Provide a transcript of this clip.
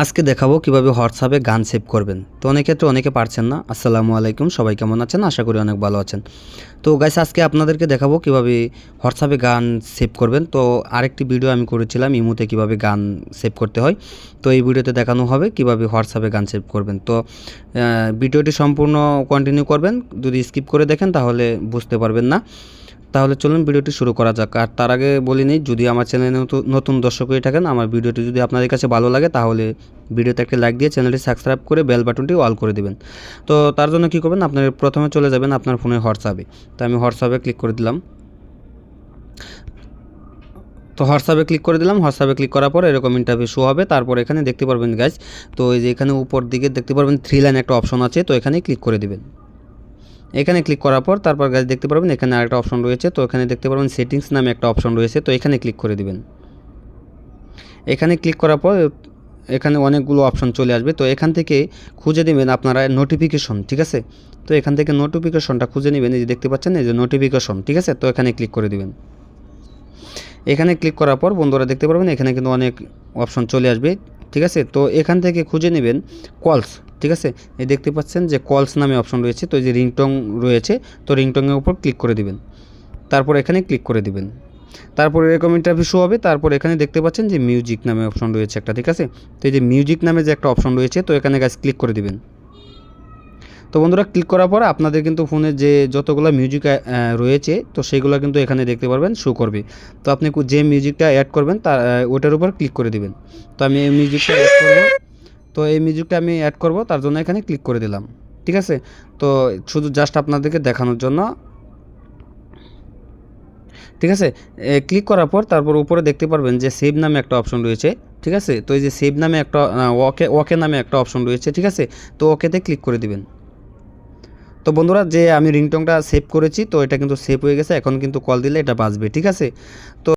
আজকে দেখাবো কিভাবে হোয়াটসঅ্যাপে গান সেভ করবেন। তো অনেক ক্ষেত্রে অনেকে পারছেন না। আসসালামু আলাইকুম, সবাই কেমন আছেন? আশা করি অনেক ভালো আছেন। তো গাইস, আজকে আপনাদেরকে দেখাবো কিভাবে হোয়াটসঅ্যাপে গান সেভ করবেন। তো আরেকটি ভিডিও আমি করেছিলাম ইমোতে কিভাবে গান সেভ করতে হয়। তো এই ভিডিওতে দেখানো হবে কিভাবে হোয়াটসঅ্যাপে গান সেভ করবেন। তো ভিডিওটি সম্পূর্ণ কন্টিনিউ করবেন। যদি স্কিপ করে দেখেন তাহলে বুঝতে পারবেন না। তাহলে চলুন ভিডিওটি শুরু করা যাক। আর তার আগে বলে নিই, যদি আমার চ্যানেলে নতুন দর্শক হয়ে থাকেন, আমার ভিডিওটি যদি আপনাদের কাছে ভালো লাগে তাহলে ভিডিওতে একটা লাইক দিয়ে চ্যানেলটি সাবস্ক্রাইব করে বেল বাটনটি অল করে দেবেন। তো তার জন্য কী করবেন, আপনার প্রথমে চলে যাবেন আপনার ফোনের হোয়াটসঅ্যাপে। তো আমি হোয়াটসঅ্যাপে ক্লিক করে দিলাম। তো হোয়াটসঅ্যাপে ক্লিক করে দিলাম। হোয়াটসঅ্যাপে ক্লিক করার পর এরকম ইন্টারভিউ শো হবে। তারপর এখানে দেখতে পারবেন গাইজ, তো এই যে এখানে উপর দিকে দেখতে পারবেন 3 লাইন একটা অপশন আছে, তো এখানে ক্লিক করে দিবেন। এখানে ক্লিক করার পর তারপর গাইজ দেখতে পারবেন এখানে আরেকটা অপশন রয়েছে, তো এখানে দেখতে পারবেন সেটিংস নামে একটা অপশন রয়েছে, তো এখানে ক্লিক করে দিবেন। এখানে ক্লিক করার পর এখানে অনেকগুলো অপশন চলে আসবে, তো এখান থেকে খুঁজে নেবেন আপনারা নোটিফিকেশন, ঠিক আছে? তো এখান থেকে নোটিফিকেশনটা খুঁজে নেবেন। এই যে দেখতে পাচ্ছেন এই যে নোটিফিকেশন, ঠিক আছে? তো এখানে ক্লিক করে দিবেন। এখানে ক্লিক করার পর বন্ধুরা দেখতে পারবেন এখানে কিন্তু অনেক অপশন চলে আসবে, ঠিক আছে? তো এখান থেকে খুঁজে নেবেন কলস, ঠিক আছে? এই দেখতে পাচ্ছেন যে কলস নামে অপশন রয়েছে, তো এই যে রিংটং রয়েছে, তো রিংটংয়ের উপর ক্লিক করে দিবেন। তারপর এখানে ক্লিক করে দিবেন। তারপর এরকম ইন্টারভিউ শো হবে। তারপর এখানে দেখতে পাচ্ছেন যে মিউজিক নামে অপশন রয়েছে একটা, ঠিক আছে? তো এই যে মিউজিক নামে যে একটা অপশন রয়েছে, তো এখানে গাইস ক্লিক করে দিবেন। তো বন্ধুরা ক্লিক করার পর আপনাদের কিন্তু ফোনে যে যতগুলো মিউজিক রয়েছে, তো সেগুলো কিন্তু এখানে দেখতে পারবেন, শো করবে। তো আপনি যে মিউজিকটা অ্যাড করবেন তার ওটার উপর ক্লিক করে দিবেন। তো আমি এই মিউজিকটা অ্যাড করব। তো এই মিউজিকটা আমি অ্যাড করব, তার জন্য এখানে ক্লিক করে দিলাম, ঠিক আছে? তো শুধু জাস্ট আপনাদেরকে দেখানোর জন্য, ঠিক আছে? ক্লিক করার পর তারপর উপরে দেখতে পারবেন যে সেভ নামে একটা অপশন রয়েছে, ঠিক আছে? তো এই যে সেভ নামে একটা ওকে ওকে নামে একটা অপশন রয়েছে, ঠিক আছে? তো ওকেতে ক্লিক করে দিবেন। তো বন্ধুরা, যে আমি রিংটংটা সেভ করেছি, তো এটা কিন্তু সেভ হয়ে গেছে। এখন কিন্তু কল দিলে এটা বাজবে, ঠিক আছে? তো